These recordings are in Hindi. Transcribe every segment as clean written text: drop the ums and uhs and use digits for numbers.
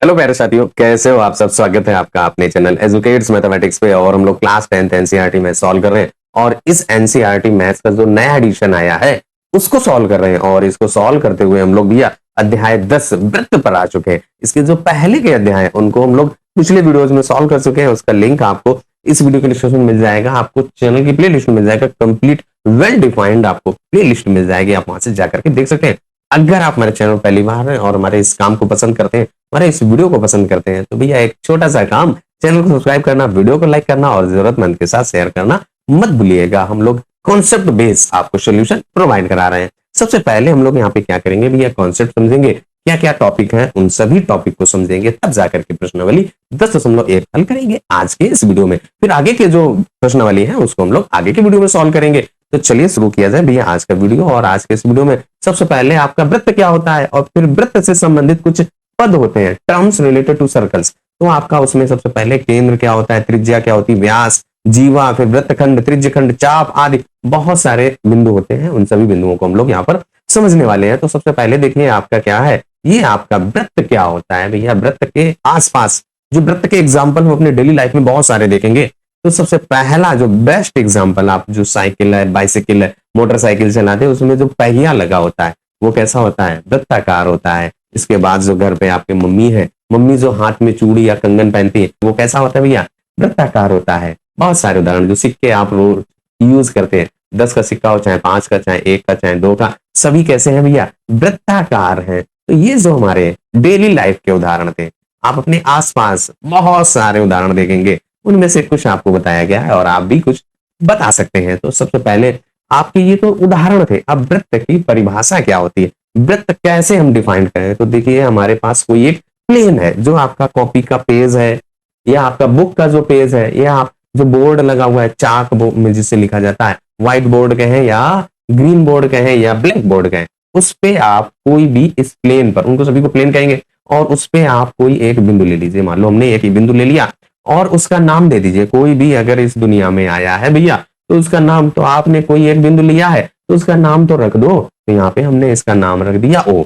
हेलो प्यारे साथियों, कैसे हो आप सब। स्वागत है आपका अपने चैनल एजुकेट्स मैथमेटिक्स पे। और हम लोग class 10th NCERT math solve कर रहे हैं। और इस एनसीईआरटी मैथ्स का जो नया एडिशन आया है उसको सॉल्व कर रहे हैं। और इसको सॉल्व करते हुए हम लोग भैया अध्याय 10 वृत्त पर आ चुके हैं। इसके जो पहले के अध्याय हैं उनको हम लोग पिछले वीडियोज में सॉल्व कर चुके हैं। उसका लिंक आपको इस वीडियो के डिस्क्रिप्शन में मिल जाएगा, आपको चैनल की प्ले लिस्ट में मिल जाएगा। कंप्लीट वेल डिफाइंड आपको प्ले लिस्ट मिल जाएगी, आप वहां से जाकर के देख सकते हैं। अगर आप हमारे चैनल पहली बार हैं और हमारे इस काम को पसंद करते हैं, हमारे इस वीडियो को पसंद करते हैं, तो भैया एक छोटा सा काम, चैनल को सब्सक्राइब करना, वीडियो को लाइक करना और जरूरतमंद के साथ शेयर करना मत भूलिएगा। हम लोग कॉन्सेप्ट बेस्ड आपको सोल्यूशन प्रोवाइड करा रहे हैं। सबसे पहले हम लोग यहाँ पे क्या करेंगे भैया, कॉन्सेप्ट समझेंगे, क्या क्या टॉपिक है उन सभी टॉपिक को समझेंगे, तब जाकर के प्रश्नावली 10.1 हल करेंगे आज के इस वीडियो में। फिर आगे के जो प्रश्नावली है उसको हम लोग आगे के वीडियो में सॉल्व करेंगे। तो चलिए शुरू किया जाए भैया आज का वीडियो। और आज के इस वीडियो में सबसे पहले आपका वृत्त क्या होता है और फिर वृत्त से संबंधित कुछ पद होते हैं, टर्म्स रिलेटेड टू सर्कल्स। तो आपका उसमें सबसे पहले केंद्र क्या होता है, त्रिज्या क्या होती है, व्यास, जीवा, फिर वृत्तखंड, त्रिज्यखंड, चाप आदि बहुत सारे बिंदु होते हैं। उन सभी बिंदुओं को हम लोग यहाँ पर समझने वाले हैं। तो सबसे पहले देखिए आपका क्या है, ये आपका वृत्त क्या होता है भैया। वृत्त के आसपास जो वृत्त के एग्जाम्पल हम अपने डेली लाइफ में बहुत सारे देखेंगे। तो सबसे पहला जो बेस्ट एग्जाम्पल, आप जो साइकिल है, बाइसाइकिल है, मोटरसाइकिल चलाते हैं, उसमें जो पहिया लगा होता है वो कैसा होता है, वृत्ताकार होता है। इसके बाद जो घर पे आपके मम्मी है, मम्मी जो हाथ में चूड़ी या कंगन पहनती है वो कैसा होता है भैया, वृत्ताकार होता है। बहुत सारे उदाहरण, जो सिक्के आप रोज यूज करते हैं, 10 का सिक्का हो, चाहे 5 का, चाहे 1 का, चाहे 2 का, सभी कैसे हैं भैया, वृत्ताकार हैं। तो ये जो हमारे डेली लाइफ के उदाहरण थे, आप अपने आसपास बहुत सारे उदाहरण देखेंगे, उनमें से कुछ आपको बताया गया है और आप भी कुछ बता सकते हैं। तो सबसे पहले आपके ये तो उदाहरण थे। अब वृत्त की परिभाषा क्या होती है, वृत्त कैसे हम डिफाइन करें। तो देखिए हमारे पास कोई एक प्लेन है, जो आपका कॉपी का पेज है या आपका बुक का जो पेज है, या आप जो बोर्ड लगा हुआ है चाक बोर्ड में जिससे लिखा जाता है, व्हाइट बोर्ड कहें या ग्रीन बोर्ड कहें या ब्लैक बोर्ड कहें, उस पे आप कोई भी इस प्लेन पर, उनको सभी को प्लेन कहेंगे, और उस पे आप कोई एक बिंदु ले लीजिए। मान लो हमने एक ही बिंदु ले लिया और उसका नाम दे दीजिए। कोई भी अगर इस दुनिया में आया है भैया तो उसका नाम, तो आपने कोई एक बिंदु लिया है तो उसका नाम तो रख दो। तो यहाँ पे हमने इसका नाम रख दिया ओ।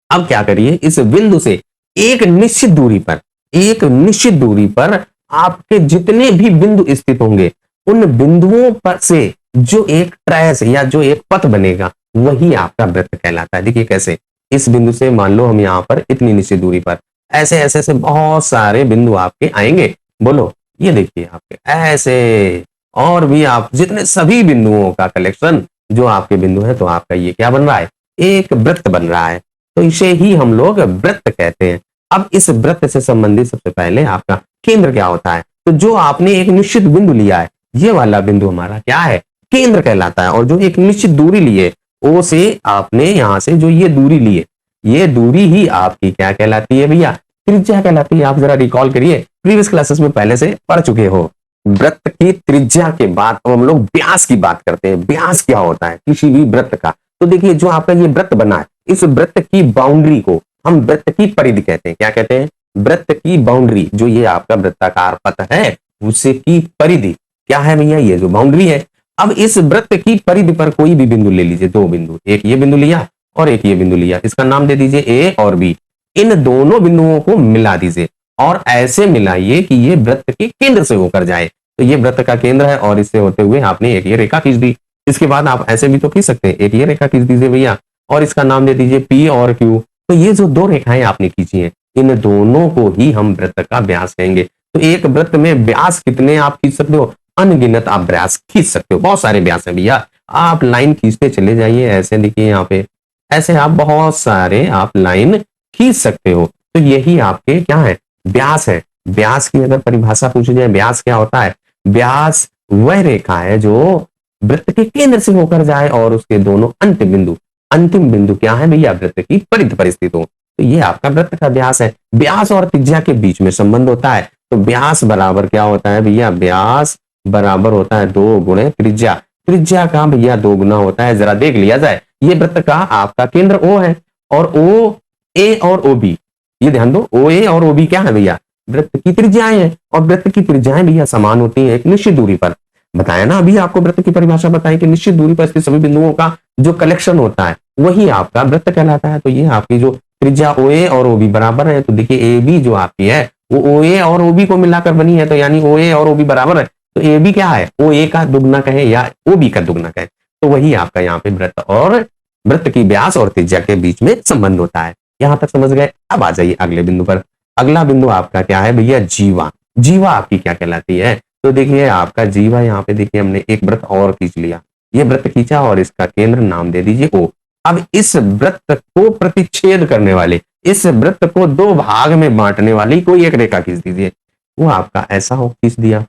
अब क्या करिए, इस बिंदु से एक निश्चित दूरी पर, एक निश्चित दूरी पर आपके जितने भी बिंदु स्थित होंगे, उन बिंदुओं पर से जो एक ट्रेस या जो एक पथ बनेगा वही आपका वृत्त कहलाता है। देखिए कैसे, इस बिंदु से मान लो हम यहाँ पर इतनी निश्चित दूरी पर, ऐसे ऐसे ऐसे बहुत सारे बिंदु आपके आएंगे। बोलो, ये देखिए आपके ऐसे, और भी आप जितने सभी बिंदुओं का कलेक्शन जो आपके बिंदु है, तो आपका ये क्या बन रहा है, एक वृत्त बन रहा है। तो इसे ही हम लोग वृत्त कहते हैं। अब इस वृत्त से संबंधित सबसे पहले आपका केंद्र क्या होता है। तो जो आपने एक निश्चित बिंदु लिया है, ये वाला बिंदु हमारा क्या है, केंद्र कहलाता है। और जो एक निश्चित दूरी लिए, ओ से आपने यहां से जो ये दूरी लिए, ये दूरी ही आपकी क्या कहलाती है भैया, त्रिज्या कहलाती है। आप जरा रिकॉल करिए, प्रीवियस क्लासेस में पहले से पढ़ चुके हो। वृत्त की त्रिज्या के बाद अब हम लोग व्यास की बात करते हैं। व्यास क्या होता है किसी भी वृत्त का। तो देखिए जो आपका ये वृत्त बना है, इस वृत्त की बाउंड्री को हम वृत्त की परिधि कहते हैं। क्या कहते हैं, वृत्त की बाउंड्री। जो ये आपका वृत्ताकार पथ है उसे की परिधि क्या है भैया, ये जो बाउंड्री है। अब इस वृत्त की परिधि पर कोई भी बिंदु ले लीजिए, दो बिंदु, एक ये बिंदु लिया और एक ये बिंदु लिया, इसका नाम दे दीजिए ए और बी। इन दोनों बिंदुओं को मिला दीजिए और ऐसे मिलाइए कि ये वृत्त के केंद्र से होकर जाए। तो ये वृत्त का केंद्र है और इससे होते हुए आपने एक ये रेखा खींच दी। इसके बाद आप ऐसे भी तो खींच सकते हैं, एक ये रेखा खींच दीजिए भैया और इसका नाम दे दीजिए पी और क्यू। तो ये जो दो रेखाएं आपने खींची हैं, इन दोनों को ही हम वृत्त का व्यास कहेंगे। तो एक वृत्त में व्यास कितने आप खींच सकते हो, अनगिनत आप व्यास खींच सकते हो। बहुत सारे व्यास हैं भैया, आप लाइन खींचते चले जाइए। ऐसे देखिए यहाँ पे, ऐसे आप बहुत सारे आप लाइन खींच सकते हो। तो यही आपके क्या है, व्यास है। व्यास की अगर परिभाषा पूछी जाए, व्यास क्या होता है, व्यास वह रेखा है जो वृत्त के केंद्र से होकर जाए और उसके दोनों अंतिम बिंदु क्या है भैया, वृत्त की परिधि पर स्थित हो। तो ये आपका वृत्त का व्यास है। व्यास और त्रिज्या के बीच में संबंध होता है। तो व्यास बराबर क्या होता है भैया, व्यास बराबर होता है 2 गुणे त्रिज्या। त्रिज्या का भैया 2 गुना होता है। जरा देख लिया जाए, ये वृत्त का आपका केंद्र ओ है और ओ ए और ओ बी, ये ध्यान दो, ओ ए और ओ बी क्या है भैया, वृत्त की त्रिज्याएं हैं। और वृत्त की त्रिज्याएं भैया समान होती हैं एक निश्चित दूरी पर। बताया ना अभी आपको, वृत्त की परिभाषा बताई कि निश्चित दूरी पर स्थित सभी बिंदुओं का जो कलेक्शन होता है वही आपका वृत्त कहलाता है। तो ये आपकी जो त्रिज्या OA और OB बराबर है, तो देखिए AB जो आपकी है वो OA और OB को मिलाकर बनी है, तो यानी OA और OB बराबर है, तो AB क्या है, OA का दुगना कहें या OB का दुगना कहें, तो वही आपका यहाँ पे वृत्त और वृत्त की व्यास और त्रिज्या के बीच में संबंध होता है। यहां तक समझ गए। अब आ जाइए अगले बिंदु पर। अगला बिंदु आपका क्या है भैया, जीवा। जीवा आपकी क्या कहलाती है, तो देखिए आपका जीवा यहाँ पे देखिए हमने एक वृत्त और खींच लिया, ये वृत्त खींचा और इसका केंद्र नाम दे दीजिए O। अब इस वृत्त को प्रतिच्छेद करने वाले, इस वृत्त को दो भाग में बांटने वाली कोई एक रेखा खींच दीजिए, वो आपका ऐसा हो खींच दिया।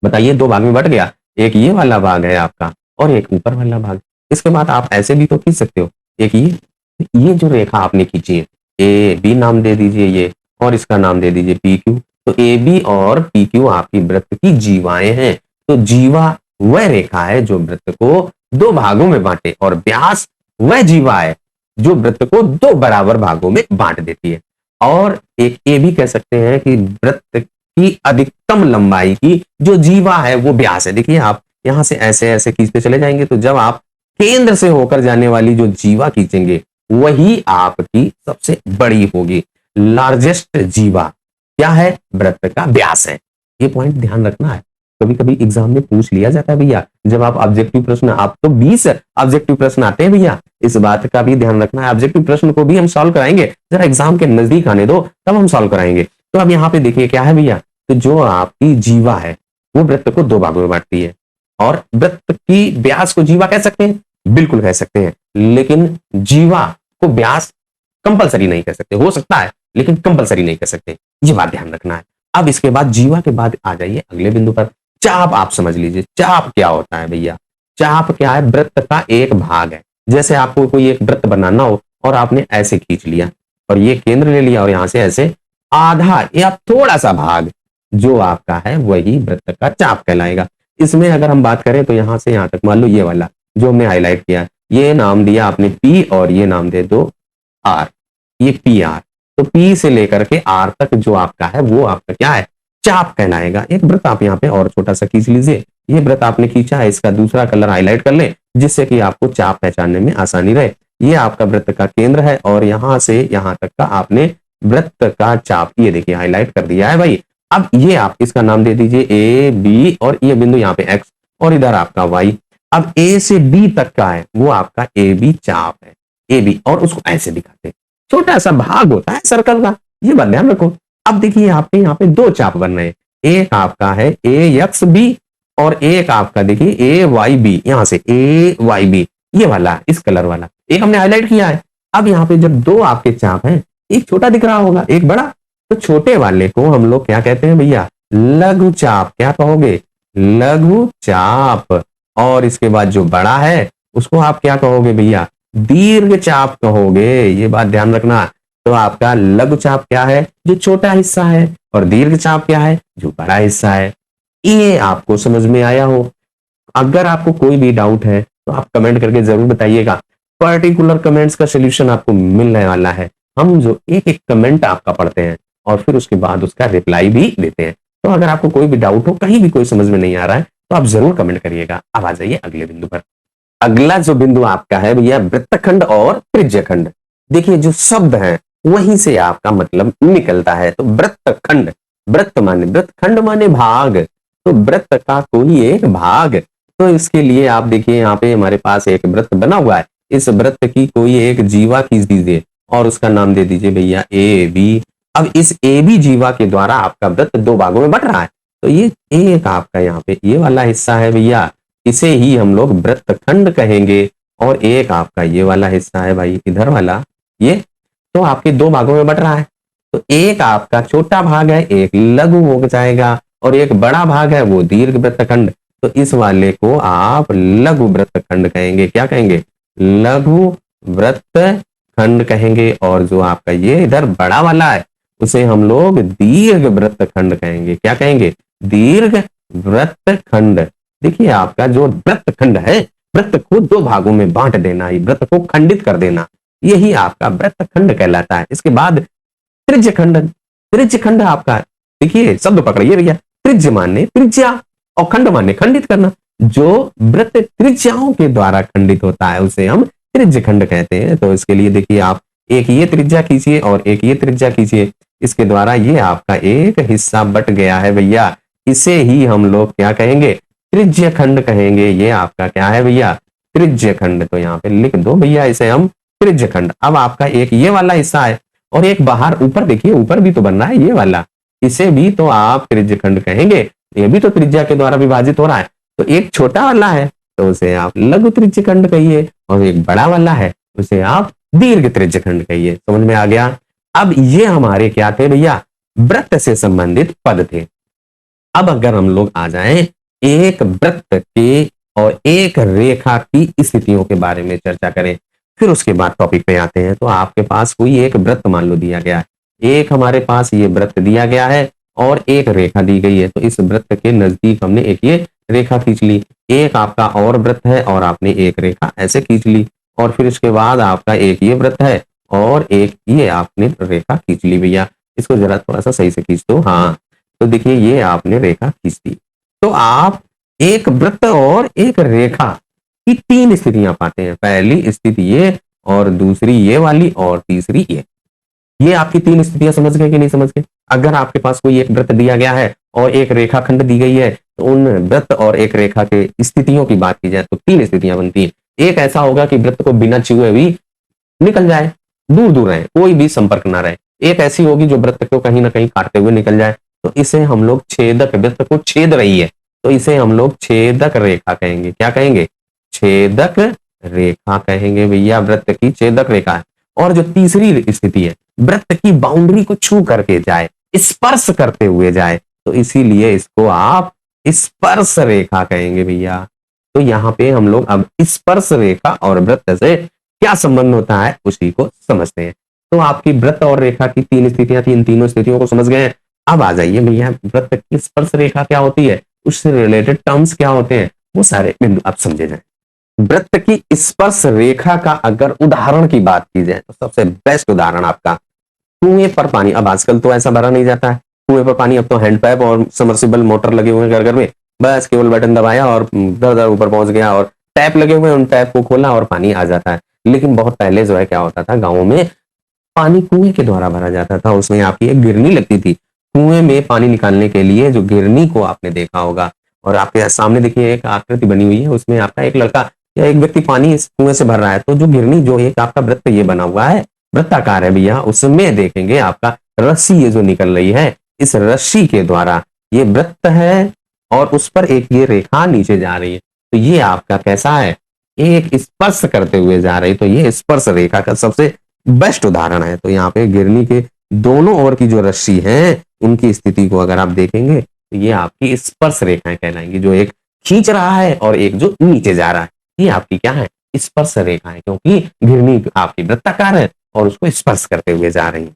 बताइए दो भाग में बट गया, एक ये वाला भाग है आपका और एक ऊपर वाला भाग। इसके बाद आप ऐसे भी तो खींच सकते हो, एक ये जो रेखा आपने खींची है AB नाम दे दीजिए ये, और इसका नाम दे दीजिए PQ। तो AB और PQ आपकी वृत्त की जीवाएं हैं। तो जीवा वह रेखा है जो वृत्त को दो भागों में बांटे, और व्यास वह जीवा है जो वृत्त को दो बराबर भागों में बांट देती है। और एक ये भी कह सकते हैं कि वृत्त की अधिकतम लंबाई की जो जीवा है वो व्यास है। देखिए आप यहां से ऐसे ऐसे खींचते चले जाएंगे, तो जब आप केंद्र से होकर जाने वाली जो जीवा खींचेंगे वही आपकी सबसे बड़ी होगी। लार्जेस्ट जीवा क्या है, वृत्त का व्यास है। ये पॉइंट ध्यान रखना है, कभी कभी एग्जाम में पूछ लिया जाता है भैया, जब आप ऑब्जेक्टिव प्रश्न, आप तो 20 ऑब्जेक्टिव प्रश्न आते हैं भैया, इस बात का भी ध्यान रखना है। ऑब्जेक्टिव प्रश्न को भी हम सॉल्व कराएंगे, जरा एग्जाम के नजदीक आने दो तब हम सॉल्व कराएंगे। तो अब यहाँ पे देखिए क्या है भैया, तो जो आपकी जीवा है वो वृत्त को दो भागों में बांटती है, और वृत्त की व्यास को जीवा कह सकते हैं, बिल्कुल कह सकते हैं, लेकिन जीवा को व्यास कंपलसरी नहीं कह सकते, हो सकता है लेकिन कंपलसरी नहीं कह सकते, ये बात ध्यान रखना है। अब इसके बाद जीवा के बाद आ जाइए अगले बिंदु पर, चाप। आप समझ लीजिए चाप क्या होता है भैया, चाप क्या है, वृत्त का एक भाग है। जैसे आपको कोई एक वृत्त बनाना हो और आपने ऐसे खींच लिया और ये केंद्र ले लिया, और यहां से ऐसे आधा या थोड़ा सा भाग जो आपका है वही वृत्त का चाप कहलाएगा। इसमें अगर हम बात करें तो यहां से यहां तक मान लो ये वाला जो हमने हाईलाइट किया, ये नाम दिया आपने P और ये नाम दे दो R, ये PR। तो P से लेकर के R तक जो आपका है वो आपका क्या है, चाप कहलाएगा। एक वृत्त आप यहाँ पे और छोटा सा खींच लीजिए, ये वृत्त आपने खींचा है, इसका दूसरा कलर हाईलाइट कर ले जिससे कि आपको चाप पहचानने में आसानी रहे। ये आपका वृत्त का केंद्र है और यहां से यहां तक का आपने वृत्त का चाप ये देखिए हाईलाइट कर दिया है भाई। अब ये आप इसका नाम दे दीजिए AB, और ये बिंदु यहाँ पे X और इधर आपका Y। अब A से B तक का है वो आपका AB चाप है, AB, और उसको ऐसे दिखाते हैं, छोटा सा भाग होता है सर्कल का, ये बात ध्यान रखो। अब देखिए आपके यहाँ पे दो चाप बन रहे हैं, एक आपका है AXB और एक आपका देखिए AYB, यहां से AYB ये वाला इस कलर वाला एक हमने हाईलाइट किया है। अब यहाँ पे जब दो आपके चाप हैं, एक छोटा दिख रहा होगा एक बड़ा, तो छोटे वाले को हम लोग क्या कहते हैं भैया, लघु चाप। क्या कहोगे, लघु चाप। और इसके बाद जो बड़ा है उसको आप क्या कहोगे भैया, दीर्घ चाप कहोगे, ये बात ध्यान रखना। तो आपका लघु चाप क्या है, जो छोटा हिस्सा है, और दीर्घ चाप क्या है, जो बड़ा हिस्सा है। ये आपको समझ में आया हो। अगर आपको कोई भी डाउट है तो आप कमेंट करके जरूर बताइएगा, पर्टिकुलर कमेंट्स का सोल्यूशन आपको मिलने वाला है। हम जो एक एक कमेंट आपका पढ़ते हैं और फिर उसके बाद उसका रिप्लाई भी देते हैं। तो अगर आपको कोई भी डाउट हो, कहीं भी कोई समझ में नहीं आ रहा है, तो आप जरूर कमेंट करिएगा। अब आ जाइए अगले बिंदु पर। अगला जो बिंदु आपका है भैया, वृत्तखंड और त्रिज्यखंड। देखिए जो शब्द है वहीं से आपका मतलब निकलता है। तो वृत्तखंड, वृत्त माने वृत्तखंड माने भाग, तो वृत्त का कोई एक भाग। तो इसके लिए आप देखिए यहाँ पे हमारे पास एक वृत्त बना हुआ है, इस वृत्त की कोई एक जीवा खींच दीजिए और उसका नाम दे दीजिए भैया AB। अब इस AB जीवा के द्वारा आपका वृत्त दो भागों में बट रहा है। तो ये एक आपका यहाँ पे ये वाला हिस्सा है भैया, इसे ही हम लोग वृत्तखंड कहेंगे, और एक आपका ये वाला हिस्सा है भाई इधर वाला ये, तो आपके दो भागों में बट रहा है। तो एक आपका छोटा भाग है, एक लघु हो जाएगा, और एक बड़ा भाग है वो दीर्घ वृत्तखंड। तो इस वाले को आप लघु वृत्तखंड कहेंगे। क्या कहेंगे, लघु वृत्तखंड कहेंगे। और जो आपका ये इधर बड़ा वाला है उसे हम लोग दीर्घ वृत्तखंड कहेंगे। क्या कहेंगे, दीर्घ वृत्तखंड। देखिए आपका जो वृत्तखंड है, वृत्त को दो भागों में बांट देना, वृत्त को खंडित कर देना, यही आपका वृत्तखंड कहलाता है। इसके बाद त्रिज्यखंड। त्रिज्यखंड आपका देखिए शब्द पकड़िए भैया, त्रिज्य माने त्रिज्या और खंड माने खंडित करना। जो वृत्त त्रिज्याओं के द्वारा खंडित होता है उसे हम त्रिज्यखंड कहते हैं। तो इसके लिए देखिए आप एक ये त्रिज्या खींचिए और एक ये त्रिज्या खींचिए, इसके द्वारा ये आपका एक हिस्सा बट गया है भैया। इसे ही हम लोग क्या कहेंगे, त्रिज्य खंड कहेंगे। ये आपका क्या है भैया, त्रिज्य खंड। तो यहाँ पे लिख दो भैया इसे हम त्रिज्य खंड। अब आपका एक ये वाला हिस्सा है और एक बाहर ऊपर देखिए, ऊपर भी तो बन रहा है ये वाला, इसे भी तो आप त्रिज्य खंड कहेंगे। ये भी तो त्रिज्या के द्वारा विभाजित हो रहा है। तो एक छोटा वाला है तो उसे आप लघु त्रिज्य खंड कहिए, और एक बड़ा वाला है उसे आप दीर्घ त्रिज्य खंड कहिए। समझ में आ गया। अब ये हमारे क्या थे भैया, वृत्त से संबंधित पद थे। अब अगर हम लोग आ जाएं एक वृत्त के और एक रेखा की स्थितियों के बारे में चर्चा करें, फिर उसके बाद टॉपिक पे आते हैं। तो आपके पास कोई एक वृत्त मान लो दिया गया है, एक हमारे पास ये वृत्त दिया गया है और एक रेखा दी गई है। तो इस वृत्त के नजदीक हमने एक ये रेखा खींच ली, एक आपका और वृत्त है और आपने एक रेखा ऐसे खींच ली, और फिर उसके बाद आपका एक ये वृत्त है और एक ये आपने रेखा खींच ली। भैया इसको जरा थोड़ा सा सही से खींच दो। हाँ, तो देखिए ये आपने रेखा खींच दी। तो आप एक वृत्त और एक रेखा की तीन स्थितियां पाते हैं। पहली स्थिति ये, और दूसरी ये वाली, और तीसरी ये आपकी तीन स्थितियां समझ गए कि नहीं समझ गए। अगर आपके पास कोई एक वृत्त दिया गया है और एक रेखा खंड दी गई है, तो उन वृत्त और एक रेखा के स्थितियों की बात की जाए तो तीन स्थितियां बनती हैं। एक ऐसा होगा कि वृत्त को बिना छुए भी निकल जाए, दूर दूर रहे, कोई भी संपर्क ना रहे। एक ऐसी होगी जो वृत्त को कहीं ना कहीं काटते हुए निकल जाए, तो इसे हम लोग छेदक, वृत्त को छेद रही है तो इसे हम लोग छेदक रेखा कहेंगे। क्या कहेंगे, छेदक रेखा कहेंगे भैया, वृत्त की छेदक रेखा है। और जो तीसरी स्थिति है, वृत्त की बाउंड्री को छू करके जाए, स्पर्श करते हुए जाए, तो इसीलिए इसको आप स्पर्श रेखा कहेंगे भैया। तो यहाँ पे हम लोग अब स्पर्श रेखा और वृत्त से क्या संबंध होता है उसी को समझते हैं। तो आपकी वृत्त और रेखा की तीन स्थितियां थी, इन तीनों स्थितियों को समझ गए हैं। अब आ जाइए भैया, वृत्त की स्पर्श रेखा क्या होती है, उससे रिलेटेड टर्म्स क्या होते हैं, वो सारे बिंदु आप समझे जाए। वृत्त की स्पर्श रेखा का अगर उदाहरण की बात की जाए तो सबसे बेस्ट उदाहरण आपका कुएं पर पानी। अब आजकल तो ऐसा भरा नहीं जाता है कुएं पर पानी, अब तो हैंडपैप और सबमर्सिबल मोटर लगे हुए हैं घर घर में, बस केवल बटन दबाया और दर दर ऊपर पहुंच गया, और टैप लगे हुए हैं, उन टैप को खोला और पानी आ जाता है। लेकिन बहुत पहले जो है क्या होता था, गाँव में पानी कुएं के द्वारा भरा जाता था। उसमें आपकी एक गिरनी लगती थी, कुएं में पानी निकालने के लिए जो गिरनी को आपने देखा होगा, और आपके सामने देखिए एक आकृति बनी हुई है, उसमें आपका एक लड़का या एक व्यक्ति पानी इस कुएं से भर रहा है। तो जो गिरनी, जो एक आपका वृत्त ये बना हुआ है, वृत्ताकार है भैया, उसमें देखेंगे आपका रस्सी ये जो निकल रही है, इस रस्सी के द्वारा ये वृत्त है और उस पर एक ये रेखा नीचे जा रही है। तो ये आपका कैसा है, एक स्पर्श करते हुए जा रही है। तो ये स्पर्श रेखा का सबसे बेस्ट उदाहरण है। तो यहाँ पे गिरनी के दोनों ओर की जो रस्सी है, उनकी स्थिति को अगर आप देखेंगे तो ये आपकी स्पर्श रेखाएं कहलाएंगी, जो एक खींच रहा है और एक जो नीचे जा रहा है। ये आपकी क्या है, स्पर्श रेखा है, क्योंकि गिरनी आपकी वृत्ताकार है और उसको स्पर्श करते हुए जा रही है।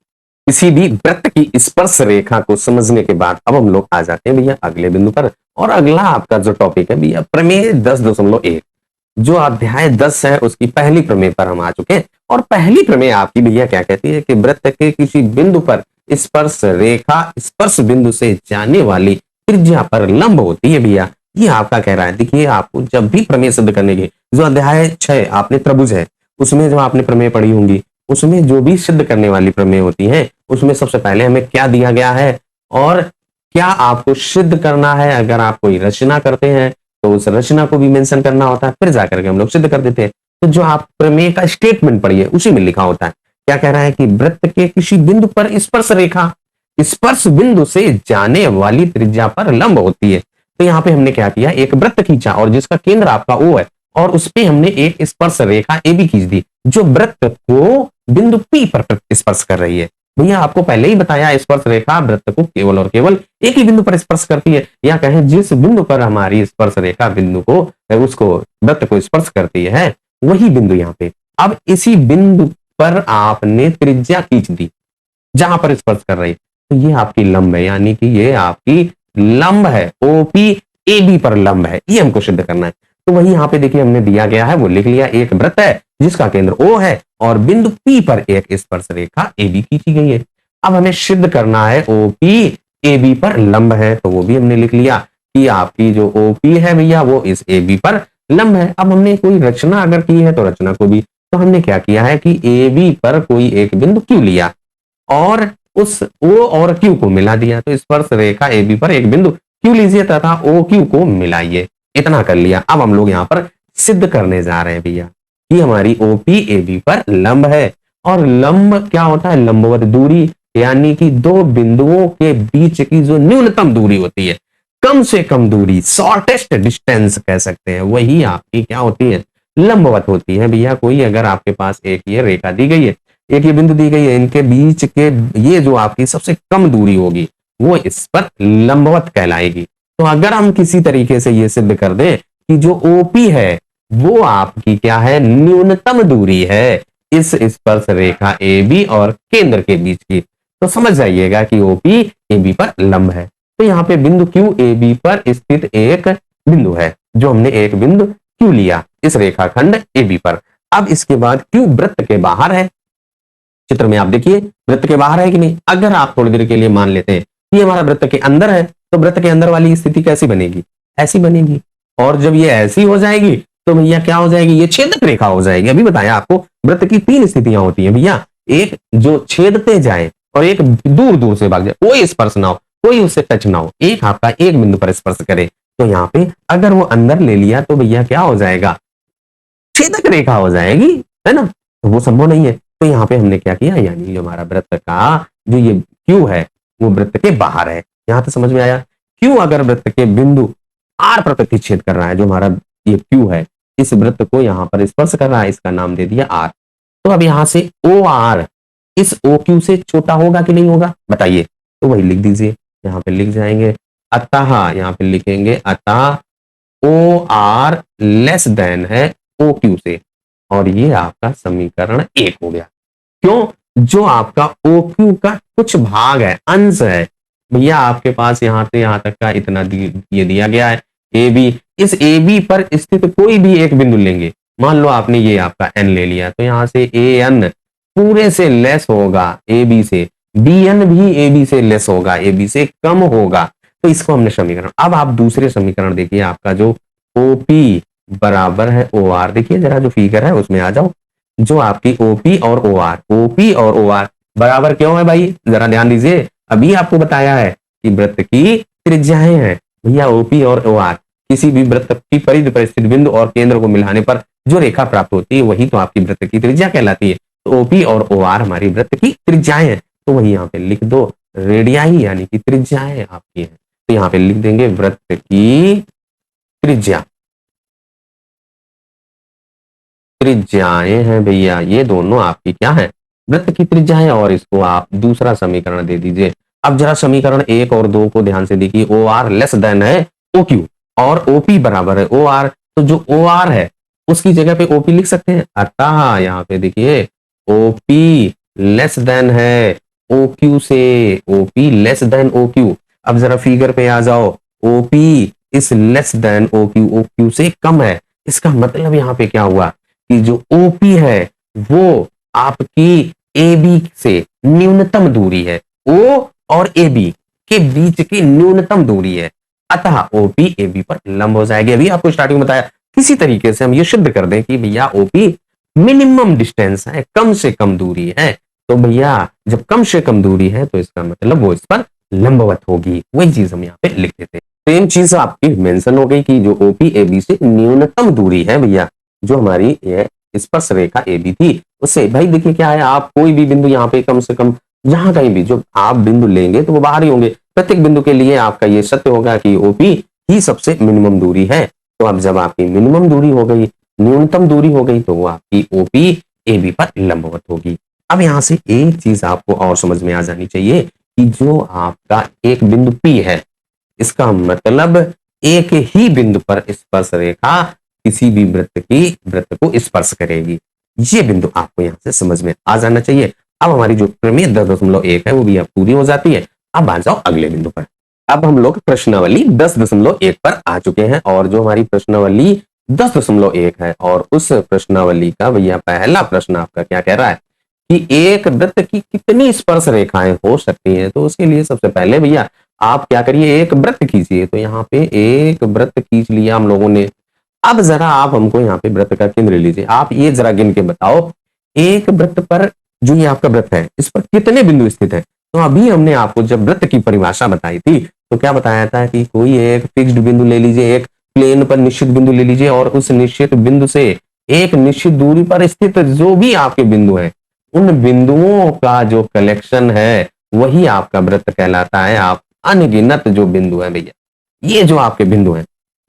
किसी भी वृत्त की स्पर्श रेखा को समझने के बाद अब हम लोग आ जाते हैं भैया अगले बिंदु पर। और अगला आपका जो टॉपिक है भैया, प्रमेय 10.1, जो अध्याय 10 है उसकी पहली प्रमेय पर हम आ चुके हैं। और पहली प्रमेय आपकी भैया क्या कहती है कि वृत्त के किसी बिंदु पर स्पर्श रेखा स्पर्श बिंदु से जाने वाली त्रिज्या पर लंब होती है भैया। ये आपका कह रहा है। देखिए, आपको जब भी प्रमेय सिद्ध करने की, जो अध्याय 6 आपने त्रिभुज है, उसमें जो आपने प्रमेय पढ़ी होंगी, उसमें जो भी सिद्ध करने वाली प्रमेय होती है, उसमें सबसे पहले हमें क्या दिया गया है और क्या आपको सिद्ध करना है। अगर आप कोई रचना करते हैं तो उस रचना को भी मेंशन करना होता है, फिर जाकर के हम लोग सिद्ध कर देते हैं। तो जो आप प्रमेय का स्टेटमेंट पढ़िए उसी में लिखा होता है। क्या कह रहा है कि वृत्त के किसी बिंदु पर स्पर्श रेखा स्पर्श बिंदु से जाने वाली त्रिज्या पर लंब होती है। तो यहाँ पे हमने क्या किया, एक वृत्त खींचा और जिसका केंद्र आपका O है, और उस पे हमने एक स्पर्श रेखा AB खींच दी, जो वृत्त को बिंदु P पर स्पर्श कर रही है। भैया आपको पहले ही बताया, स्पर्श रेखा वृत्त को केवल और केवल एक ही बिंदु पर स्पर्श करती है, या कहें जिस बिंदु पर हमारी स्पर्श रेखा बिंदु को उसको वृत्त को स्पर्श करती है, वही बिंदु यहाँ पे। अब इसी बिंदु पर आपने त्रिज्या खींच दी जहां पर स्पर्श कर रही है, तो ये आपकी लंब है, यानी कि ये आपकी लंब है, OP AB पर लंब है। ये हमको सिद्ध करना है। तो वही यहाँ पे देखिए हमने दिया गया है, वो लिख लिया। एक वृत्त है जिसका केंद्र O है और बिंदु P पर एक स्पर्श रेखा AB खींची गई है। अब हमें सिद्ध करना है OP AB पर लंब है, तो वो भी हमने लिख लिया कि आपकी जो OP है भैया वो इस AB पर लंब है। अब हमने कोई रचना अगर की है तो रचना को भी तो हमने क्या किया है कि ए बी पर कोई एक बिंदु क्यू लिया और उस ओ और क्यू को मिला दिया। तो स्पर्श रेखा ए बी पर एक बिंदु क्यू लीजिए तथा ओ क्यू को मिलाइए। इतना कर लिया। अब हम लोग यहाँ पर सिद्ध करने जा रहे हैं भैया कि हमारी ओपी ए बी पर लंब है। और लंब क्या होता है? लंबवत दूरी, यानी कि दो बिंदुओं के बीच की जो न्यूनतम दूरी होती है, कम से कम दूरी, शॉर्टेस्ट डिस्टेंस कह सकते हैं, वही आपकी क्या होती है? लंबवत होती है भैया। कोई अगर आपके पास एक ये रेखा दी गई है, एक ये बिंदु दी गई है, इनके बीच के ये जो आपकी सबसे कम दूरी होगी वो इस पर लंबवत कहलाएगी। तो अगर हम किसी तरीके से ये सिद्ध कर दें कि जो ओपी है वो आपकी क्या है? न्यूनतम दूरी है इस स्पर्श रेखा ए बी और केंद्र के बीच की, तो समझ जाइएगा कि ओपी ए बी पर लंब है। तो यहाँ पे बिंदु क्यू ए बी पर स्थित एक बिंदु है, जो हमने एक बिंदु क्यू लिया इस रेखाखंड ए बी पर। अब इसके बाद क्यू वृत्त के बाहर है। चित्र में आप देखिए वृत्त के बाहर है कि नहीं। अगर आप थोड़ी देर के लिए मान लेते हैं कि हमारा वृत्त के अंदर है, तो वृत्त के अंदर वाली स्थिति कैसी बनेगी? ऐसी बनेगी। और जब ये ऐसी हो जाएगी तो भैया क्या हो जाएगी? ये छेदक रेखा हो जाएगी। अभी बताया आपको वृत्त की तीन स्थितियां होती हैं भैया, एक जो छेदते जाए और एक दूर दूर से भाग जाए, कोई स्पर्श ना हो, कोई उससे टच ना हो, एक आपका एक बिंदु पर स्पर्श करे। तो यहाँ पे अगर वो अंदर ले लिया तो भैया क्या हो जाएगा? छेदक रेखा हो जाएगी, है ना। तो वो संभव नहीं है। तो यहाँ पे हमने क्या किया, यानी जो हमारा वृत्त का जो ये क्यू है वो वृत्त के बाहर है। यहां तक समझ में आया? क्यू अगर वृत्त के बिंदु आर पर प्रतिच्छेद कर रहा है, जो हमारा ये क्यू है इस वृत्त को यहाँ पर स्पर्श कर रहा है, इसका नाम दे दिया आर। तो अब यहां से ओ आर इस ओ क्यू से छोटा होगा कि नहीं होगा? बताइए। तो वही लिख दीजिए, यहाँ पे लिख जाएंगे अतः, यहाँ पे लिखेंगे अतः ओ आर लेस देन है ओ क्यू से। और ये आपका समीकरण एक हो गया। क्यों? जो आपका ओ क्यू का कुछ भाग है, अंश है भैया, आपके पास यहां से यहां तक का इतना ये दिया गया है ए बी। इस ए बी पर स्थित कोई भी एक बिंदु लेंगे, मान लो आपने ये आपका एन ले लिया, तो यहां से ए एन पूरे से लेस होगा ए बी से, बी एन भी ए बी से लेस होगा, ए बी से कम होगा। तो इसको हमने समीकरण। अब आप दूसरे समीकरण देखिए, आपका जो ओपी बराबर है ओ आर, देखिए जरा जो फिगर है उसमें आ जाओ, जो आपकी ओपी और ओ आर, ओपी और ओ आर बराबर क्यों है भाई? जरा ध्यान दीजिए। अभी आपको बताया है कि वृत्त की त्रिज्याएं हैं भैया, ओपी और ओ आर। किसी भी वृत्त की परिधि पर स्थित बिंदु और केंद्र को मिलाने पर जो रेखा प्राप्त होती है वही तो आपकी वृत्त की त्रिज्या कहलाती है। तो ओपी और ओ आर हमारी वृत्त की त्रिज्याएं हैं, तो वही यहाँ पे लिख दो रेडियाई, यानी कि त्रिज्याएं आपकी है। तो यहाँ पे लिख देंगे वृत्त की त्रिज्या, त्रिज्याएं हैं भैया, ये दोनों आपकी क्या है? वृत्त की त्रिज्याएं। और इसको आप दूसरा समीकरण दे दीजिए। अब जरा समीकरण एक और दो को ध्यान से देखिए। ओ आर लेस देन है ओ क्यू और ओपी बराबर है ओ आर, तो जो ओ आर है उसकी जगह पे ओपी लिख सकते हैं। अतः यहाँ पे देखिए ओपी लेस देन है ओ क्यू से, OP less than O Q. अब जरा फिगर पे आ जाओ, ओपी इस लेस देन ओ क्यू से कम है। इसका मतलब यहाँ पे क्या हुआ कि जो ओपी है वो आपकी ए बी से न्यूनतम दूरी है, ओ और ए बी के बीच की न्यूनतम दूरी है। अतः ओपी ए बी पर लंब हो जाएगी। अभी आपको स्टार्टिंग में बताया, किसी तरीके से हम ये सिद्ध कर दें कि भैया ओपी मिनिमम डिस्टेंस है, कम से कम दूरी है। तो भैया जब कम से कम दूरी है तो इसका मतलब वो इस पर लंबवत होगी। वही चीज हम यहाँ पे लिख देते हैं। सेम चीज आपकी मेंशन हो गई कि जो ओपी ए बी से न्यूनतम दूरी है भैया, जो हमारी ये स्पर्श रेखा ए बी थी उससे। भाई देखिए क्या है, आप कोई भी बिंदु यहाँ पे कम से कम जहां कहीं भी जो आप बिंदु लेंगे तो वो बाहर ही होंगे। प्रत्येक बिंदु के लिए आपका ये सत्य होगा कि ओपी ही सबसे मिनिमम दूरी है। तो अब जब आपकी मिनिमम दूरी हो गई, न्यूनतम दूरी हो गई, तो वो आपकी ओपी ए बी पर लंबवत होगी। अब यहां से एक चीज आपको और समझ में आ जानी चाहिए कि जो आपका एक बिंदु पी है, इसका मतलब एक ही बिंदु पर स्पर्श रेखा किसी भी वृत्त को स्पर्श करेगी। ये बिंदु आपको यहां से समझ में आ जाना चाहिए। अब हमारी जो प्रमेय 10.1 है वो भी अब पूरी हो जाती है। अब आ जाओ अगले बिंदु पर। अब हम लोग प्रश्नावली 10.1 पर आ चुके हैं, और जो हमारी प्रश्नावली 10.1 है और उस प्रश्नावली का भैया पहला प्रश्न आपका क्या कह रहा है कि एक वृत्त की कितनी स्पर्श रेखाएं हो सकती हैं। तो उसके लिए सबसे पहले भैया आप क्या करिए, एक वृत्त खींचिए। तो यहाँ पे एक वृत्त खींच लिया हम लोगों ने। अब जरा आप हमको यहाँ पे वृत्त का केंद्र लीजिए, आप ये जरा गिन के बताओ, एक वृत्त पर जो ये आपका वृत्त है इस पर कितने बिंदु स्थित है। तो अभी हमने आपको जब वृत्त की परिभाषा बताई थी तो क्या बताया था कि कोई एक फिक्स्ड बिंदु ले लीजिए, एक प्लेन पर निश्चित बिंदु ले लीजिए और उस निश्चित बिंदु से एक निश्चित दूरी पर स्थित जो भी आपके बिंदु है उन बिंदुओं का जो कलेक्शन है वही आपका वृत्त कहलाता है। आप अनगिनत जो बिंदु है भैया, ये जो आपके बिंदु है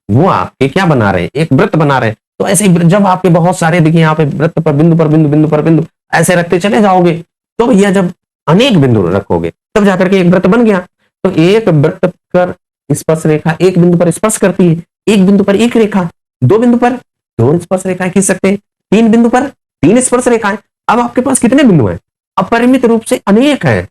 वो आपके क्या बना रहे हैं, एक वृत्त बना रहे हैं। तो ऐसे ही जब आपके बहुत सारे देखिए यहाँ पे वृत्त पर बिंदु पर बिंदु, बिंदु पर बिंदु ऐसे रखते चले जाओगे तो भैया जब अनेक बिंदु रखोगे तब जाकर के एक वृत्त बन गया। तो एक वृत्त पर स्पर्श रेखा एक बिंदु पर स्पर्श करती है, एक बिंदु पर एक रेखा, दो बिंदु पर दो स्पर्श रेखाएं खींच सकते हैं, तीन बिंदु पर तीन स्पर्श रेखाएं। अब आपके पास कितने बिंदु हैं? अपरिमित रूप से अनेक है,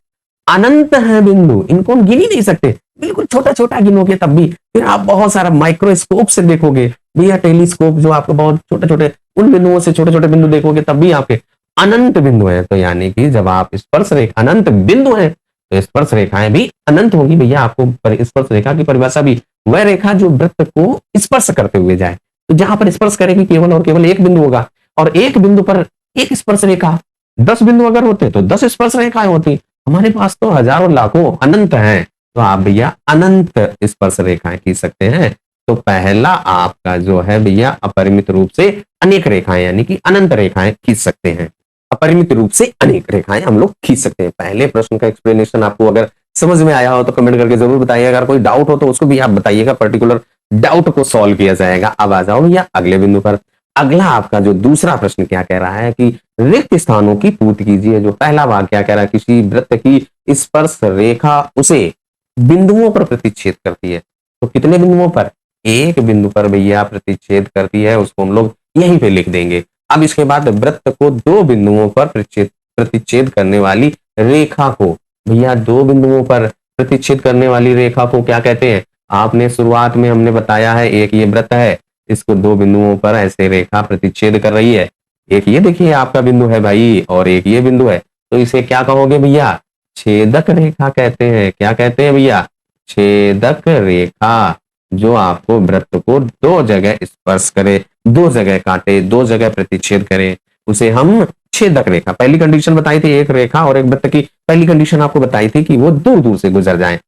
अनंत है बिंदु, इनको हम गिन ही नहीं सकते। बिल्कुल छोटा छोटा गिनोगे तब भी, फिर आप बहुत सारा माइक्रोस्कोप से देखोगे भैया, टेलीस्कोप जो आपको बहुत छोटे छोटे उन बिंदुओं से छोटे छोटे बिंदु देखोगे तब भी आपके अनंत बिंदु है। तो यानी कि जब आप स्पर्श रेखा अनंत बिंदु है तो स्पर्श रेखाएं भी अनंत होगी भैया। आपको स्पर्श रेखा की परिभाषा भी वह रेखा जो वृत्त को स्पर्श करते हुए जाए, तो जहां पर स्पर्श करेगी केवल और केवल एक बिंदु होगा और एक बिंदु पर एक स्पर्श रेखा। 10 बिंदु अगर होते तो 10 स्पर्श रेखाएं होती, हमारे पास तो हजारों लाखों अनंत हैं। तो आप भैया अनंत स्पर्श रेखाएं खींच सकते हैं। तो पहला आपका जो है भैया अपरिमित रूप से अनेक रेखाएं यानी कि अनंत रेखाएं खींच सकते हैं। अपरिमित रूप से अनेक रेखाएं हम लोग खींच सकते हैं। पहले प्रश्न का एक्सप्लेनेशन आपको अगर समझ में आया हो तो कमेंट करके जरूर बताइए, अगर कोई डाउट हो तो उसको भी आप बताइएगा, पर्टिकुलर डाउट को सॉल्व किया जाएगा। अब आ जाओ भैया अगले बिंदु पर। अगला आपका जो दूसरा प्रश्न क्या कह रहा है कि रिक्त स्थानों की पूर्ति कीजिए। जो पहला भाग क्या कह रहा है, किसी वृत्त की स्पर्श रेखा उसे बिंदुओं पर प्रतिच्छेद करती है। तो कितने बिंदुओं पर? एक बिंदु पर भैया प्रतिच्छेद करती है, उसको हम लोग यहीं पे लिख देंगे। अब इसके बाद वृत्त को दो बिंदुओं पर प्रतिच्छेद करने वाली रेखा को, भैया दो बिंदुओं पर प्रतिच्छेद करने वाली रेखा को क्या कहते हैं? आपने शुरुआत में हमने बताया है, एक ये वृत्त है, इसको दो बिंदुओं पर ऐसे रेखा प्रतिच्छेद कर रही है। एक ये देखिए आपका बिंदु है भाई और एक ये बिंदु है, तो इसे क्या कहोगे भैया? छेदक रेखा कहते हैं। क्या कहते हैं भैया? छेदक रेखा, जो आपको वृत्त को दो जगह स्पर्श करे, दो जगह काटे, दो जगह प्रतिच्छेद करे, उसे हम छेदक रेखा। पहली कंडीशन बताई थी एक रेखा और एक वृत्त की पहली कंडीशन आपको बताई थी कि वो दूर दूर से गुजर जाए,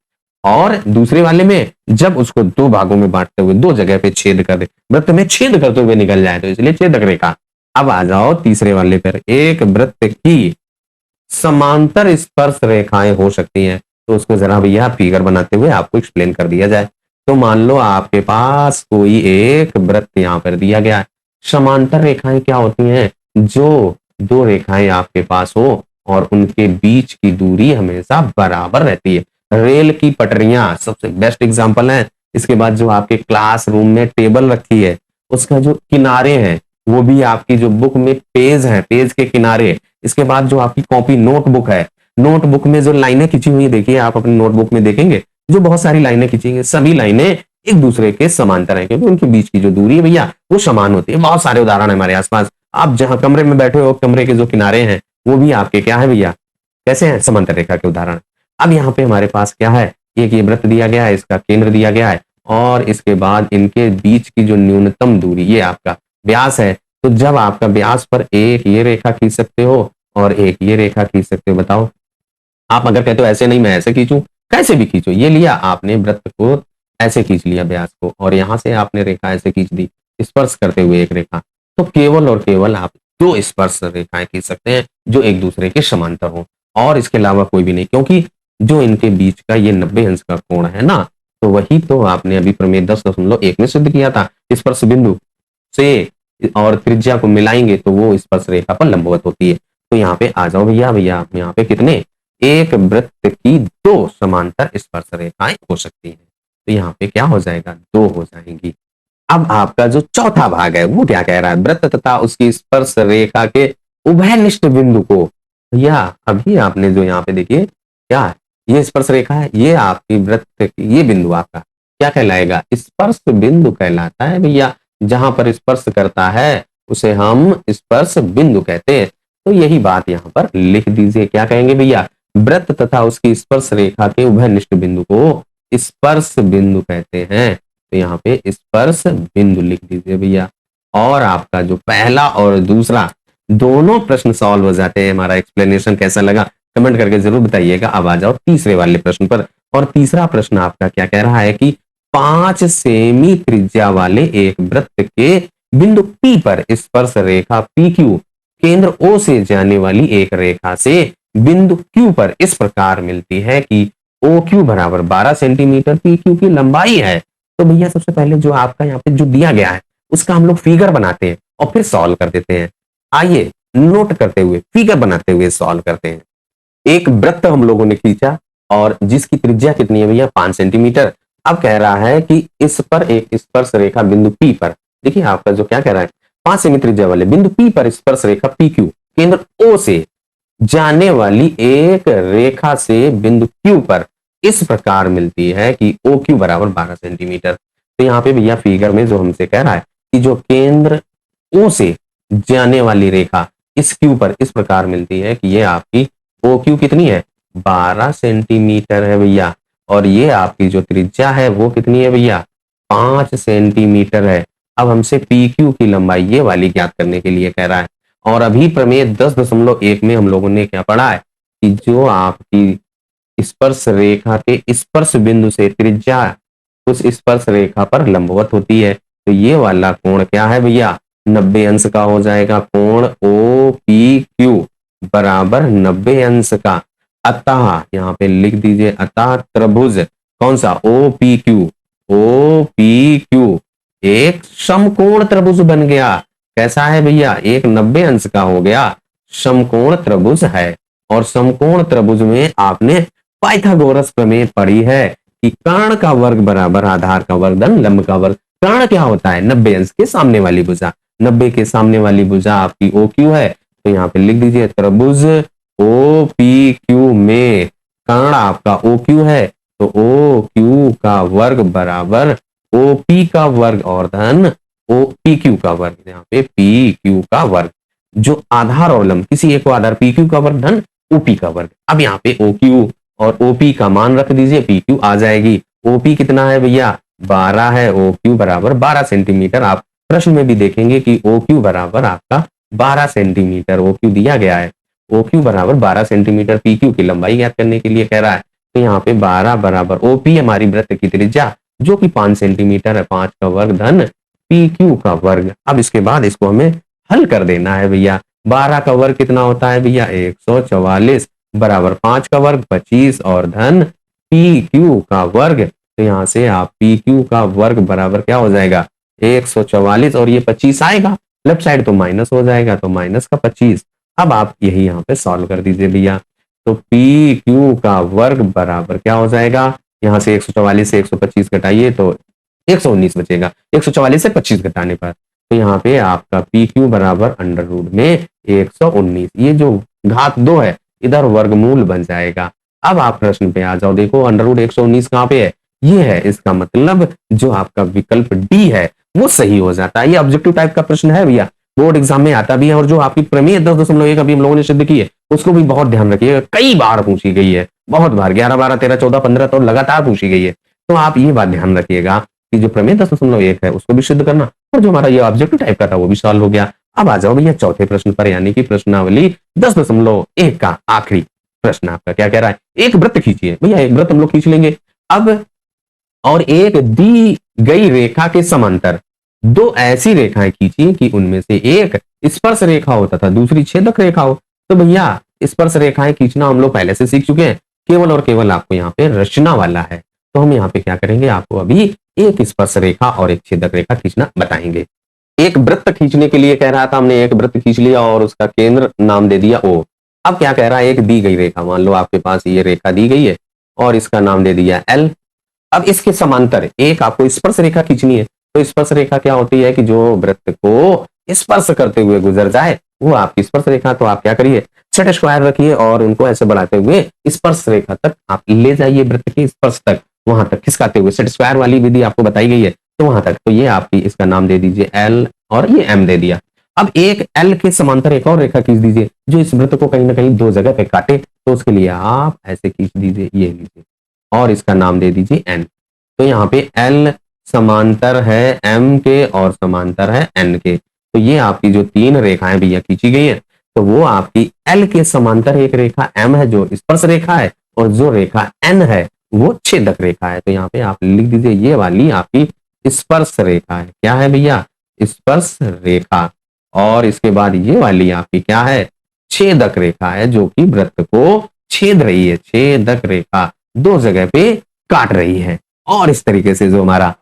और दूसरे वाले में जब उसको दो भागों में बांटते हुए दो जगह पे छेद कर दे, वृत्त में छेद करते हुए निकल जाए, तो इसलिए छेदक रेखा। अब आ जाओ तीसरे वाले पर। एक वृत्त की समांतर स्पर्श रेखाएं हो सकती हैं, तो उसको जरा भैया फिगर बनाते हुए आपको एक्सप्लेन कर दिया जाए। तो मान लो आपके पास कोई एक वृत्त यहां पर दिया गया है। समांतर रेखाएं क्या होती हैं? जो दो रेखाएं आपके पास हो और उनके बीच की दूरी हमेशा बराबर रहती है। रेल की पटरियां सबसे बेस्ट एग्जांपल है। इसके बाद जो आपके क्लासरूम में टेबल रखी है, उसका जो किनारे हैं वो भी आपकी जो बुक में पेज है, पेज के किनारे। इसके बाद जो आपकी कॉपी नोटबुक है, नोटबुक में जो लाइनें खींची हुई देखिए, आप अपनी नोटबुक में देखेंगे जो बहुत सारी लाइनें खींची, सभी लाइनें एक दूसरे के समांतर हैं क्योंकि उनके बीच की जो दूरी है भैया वो समान होती है। बहुत सारे उदाहरण है हमारे आसपास। आप जहां कमरे में बैठे हो, कमरे के जो किनारे हैं वो भी आपके क्या है भैया? कैसे हैं? समांतर रेखा के उदाहरण। अब यहाँ पे हमारे पास क्या है? एक ये वृत्त दिया गया है, इसका केंद्र दिया गया है और इसके बाद इनके बीच की जो न्यूनतम दूरी ये आपका व्यास है। तो जब आपका व्यास पर एक ये रेखा खींच सकते हो और एक ये रेखा खींच सकते हो, बताओ आप अगर कहते हो ऐसे नहीं मैं ऐसे खींचूं, कैसे भी खींचो, ये लिया आपने वृत्त को ऐसे खींच लिया व्यास को और यहां से आपने रेखा ऐसे खींच दी स्पर्श करते हुए एक रेखा, तो केवल और केवल आप दो स्पर्श रेखाएं खींच सकते हैं जो एक दूसरे के समांतर हो और इसके अलावा कोई भी नहीं, क्योंकि जो इनके बीच का ये 90 अंश का कोण है ना, तो वही तो आपने अभी प्रमेय 10.1 में सिद्ध किया था। स्पर्श बिंदु से और त्रिज्या को मिलाएंगे तो वो स्पर्श रेखा पर लंबवत होती है। तो यहाँ पे आ जाओ भैया, भैया यहाँ पे कितने? एक वृत्त की दो समांतर स्पर्श रेखाएं हो सकती हैं। तो यहाँ पे क्या हो जाएगा? दो हो जाएंगी। अब आपका जो चौथा भाग है वो क्या कह रहा है? वृत्त तथा उसकी स्पर्श रेखा के उभयनिष्ठ बिंदु को, भैया अभी आपने जो यहाँ पे देखिए क्या है, ये स्पर्श रेखा है, ये आपकी वृत्त की ये बिंदु आपका क्या कहलाएगा? स्पर्श बिंदु कहलाता है भैया। जहां पर स्पर्श करता है उसे हम स्पर्श बिंदु कहते हैं। तो यही बात यहाँ पर लिख दीजिए। क्या कहेंगे भैया? वृत्त तथा उसकी स्पर्श रेखा के उभयनिष्ठ बिंदु को स्पर्श बिंदु कहते हैं। तो तो यहाँ पे स्पर्श बिंदु लिख दीजिए भैया। और आपका जो पहला और दूसरा दोनों प्रश्न सॉल्व हो जाते हैं। हमारा एक्सप्लेनेशन कैसा लगा कमेंट करके जरूर बताइएगा। अब आ जाओ तीसरे वाले प्रश्न पर। और तीसरा प्रश्न आपका क्या कह रहा है कि 5 सेमी त्रिज्या वाले एक वृत्त के बिंदु P पर स्पर्श रेखा PQ केंद्र O से जाने वाली एक रेखा से बिंदु Q पर इस प्रकार मिलती है कि OQ बराबर 12 सेंटीमीटर, PQ की लंबाई है। तो भैया सबसे पहले जो आपका यहाँ पे जो दिया गया है उसका हम लोग फिगर बनाते हैं और फिर सॉल्व कर देते हैं। आइए नोट करते हुए फिगर बनाते हुए सॉल्व करते हैं। एक वृत्त हम लोगों ने खींचा और जिसकी त्रिज्या कितनी है भैया 5 सेंटीमीटर। अब कह रहा है कि इस पर एक स्पर्श रेखा बिंदु P पर, देखिए आपका जो क्या कह रहा है 5 सेमी त्रिज्या वाले बिंदु P पर स्पर्श रेखा PQ केंद्र O से जाने वाली एक रेखा से बिंदु Q पर इस प्रकार मिलती है कि OQ बराबर 12 सेंटीमीटर। तो यहाँ पे भैया फिगर में जो हमसे कह रहा है कि जो केंद्र O से जाने वाली रेखा इस Q पर इस प्रकार मिलती है कि ये आपकी OQ कितनी है 12 सेंटीमीटर है भैया। और ये आपकी जो त्रिज्या है वो कितनी है भैया 5 सेंटीमीटर है। अब हमसे PQ की लंबाई ये वाली ज्ञात करने के लिए कह रहा है। और अभी प्रमेय 10.1 में हम लोगों ने क्या पढ़ा है कि जो आपकी स्पर्श रेखा के स्पर्श बिंदु से त्रिज्या उस स्पर्श रेखा पर लंबवत होती है। तो ये वाला कोण क्या है भैया 90 अंश का हो जाएगा। कोण OPQ बराबर 90 अंश का। अतः यहाँ पे लिख दीजिए अतः त्रिभुज कौन सा OPQ एक समकोण त्रिभुज बन गया। कैसा है भैया एक 90 अंश का हो गया समकोण त्रिभुज है। और समकोण त्रिभुज में आपने पाइथागोरस प्रमेय पढ़ी है कि कर्ण का वर्ग बराबर आधार का वर्ग धन लंब का वर्ग। कर्ण क्या होता है 90 अंश के सामने वाली भुजा। 90 के सामने वाली भुजा आपकी OQ है। तो यहाँ पे लिख दीजिए त्रिभुज OPQ में कर्ण आपका OQ है तो OQ का वर्ग बराबर OP का वर्ग और धन PQ का वर्ग। यहाँ पे PQ का वर्ग जो आधार और लंब किसी एक को आधार PQ का वर्ग धन OP का वर्ग। अब यहाँ पे OQ और OP का मान रख दीजिए PQ आ जाएगी। OP कितना है भैया 12 है। OQ बराबर 12 सेंटीमीटर। आप प्रश्न में भी देखेंगे कि OQ बराबर आपका 12 सेंटीमीटर OQ दिया गया है। OQ बराबर 12 सेंटीमीटर PQ की लंबाई ज्ञात करने के लिए कह रहा है। तो यहाँ पे 12 बराबर OP हमारी वृत्त की त्रिज्या जो कि 5 सेंटीमीटर है 5 का वर्ग धन PQ का वर्ग। अब इसके बाद इसको हमें हल कर देना है भैया। 12 का वर्ग कितना होता है भैया 144 बराबर 5 का वर्ग 25 और धन PQ का वर्ग। तो यहाँ से आप PQ का वर्ग बराबर क्या हो जाएगा 144 और ये 25 आएगा लेफ्ट साइड तो माइनस हो जाएगा तो माइनस का 25। अब आप यही यहाँ पे सॉल्व कर दीजिए भैया। तो PQ का वर्ग बराबर क्या हो जाएगा यहाँ से 144 से 125 घटाइए तो 119 बचेगा। 144 से 25 घटाने पर तो यहाँ पे आपका PQ बराबर अंडर रूट में 119। ये जो घात 2 है इधर वर्गमूल बन जाएगा। अब आप प्रश्न पे आ जाओ। देखो अंडर रूट 119 कहाँ पे है ये है। इसका मतलब जो आपका विकल्प डी है वो सही हो जाता है। ये ऑब्जेक्टिव टाइप का प्रश्न है भैया बोर्ड एग्जाम में आता भी है। और जो आपकी प्रमेय 10.1 अभी हम लोगों ने सिद्ध की है उसको भी बहुत ध्यान रखिएगा। कई बार पूछी गई है बहुत बार 11 12 13 14 15 तो लगातार पूछी गई है। तो आप ये बात ध्यान रखिएगा कि जो प्रमेय 10.1 है उसको भी सिद्ध करना और जो हमारा ये ऑब्जेक्टिव टाइप का था वो भी सॉल्व हो गया। अब आ जाओ भैया चौथे प्रश्न पर यानी कि प्रश्नावली 10.1 का आखिरी प्रश्न आपका क्या कह रहा है। एक वृत्त खींचिए भैया। एक वृत्त हम लोग खींच लेंगे। अब और एक दी गई रेखा के समांतर 2 ऐसी रेखाएं खींचिए कि उनमें से एक स्पर्श रेखा हो तथा दूसरी छेदक रेखा हो। तो भैया स्पर्श रेखाएं खींचना हम लोग पहले से सीख चुके हैं। केवल और केवल आपको यहाँ पे रचना वाला है। तो हम यहाँ पे क्या करेंगे आपको अभी एक स्पर्श रेखा और एक छेदक रेखा खींचना बताएंगे। एक वृत्त खींचने के लिए कह रहा था हमने एक वृत्त खींच लिया और उसका केंद्र नाम दे दिया O। अब क्या कह रहा है एक दी गई रेखा मान लो आपके पास ये रेखा दी गई है और इसका नाम दे दिया L। अब इसके समांतर एक आपको स्पर्श रेखा खींचनी है। तो स्पर्श रेखा क्या होती है कि जो वृत्त को स्पर्श करते हुए गुजर जाए वो आपकी स्पर्श रेखा। तो आप क्या करिए सेट स्क्वायर रखिए और उनको ऐसे बढ़ाते हुए स्पर्श रेखा तक आप ले जाइए वृत्त के स्पर्श तक वहां तक खिसकाते हुए। सेट स्क्वायर वाली विधि आपको बताई गई है तो वहां तक। तो ये आपकी इसका नाम दे दीजिए L और ये M दे दिया। अब एक L के समांतर एक और रेखा खींच दीजिए जो इस वृत्त को कहीं ना कहीं 2 जगह पे काटे। तो उसके लिए आप ऐसे खींच दीजिए ये लीजिए और इसका नाम दे दीजिए N। तो यहाँ पे L समांतर है m के और समांतर है n के। तो ये आपकी जो तीन रेखाएं भैया खींची गई है, तो वो आपकी L के समांतर एक रेखा m है जो स्पर्श रेखा है, और जो रेखा n है वो छेदक रेखा है। तो यहाँ पे आप लिख दीजिए ये वाली आपकी स्पर्श रेखा है। क्या है भैया? स्पर्श रेखा। और इसके बाद ये वाली आपकी क्या है? छेदक रेखा है, जो कि वृत्त को छेद रही है। छेदक रेखा दो जगह पे काट रही है। और इस तरीके से जो हमारा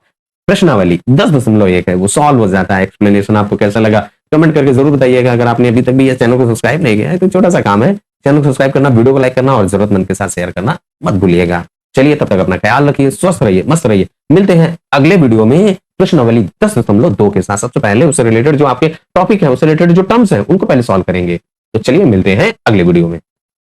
प्रश्नावली 10.1 है वो सॉल्व हो जाता है। एक्सप्लेनेशन आपको कैसा लगा कमेंट करके जरूर बताइएगा। अगर आपने अभी तक भी ये चैनल को सब्सक्राइब नहीं किया है तो छोटा सा काम है, चैनल को सब्सक्राइब करना, वीडियो को लाइक करना और जरूरतमंद के साथ शेयर करना मत भूलिएगा। चलिए तब तक अपना ख्याल रखिए, स्वस्थ रहिए, मस्त रहिए। मिलते हैं अगले वीडियो में प्रश्नावली 10.2 के साथ। सबसे पहले उससे रिलेटेड जो आपके टॉपिक है, उससे रिलेटेड जो टर्म्स है उनको पहले सॉल्व करेंगे। तो चलिए मिलते हैं अगले वीडियो में।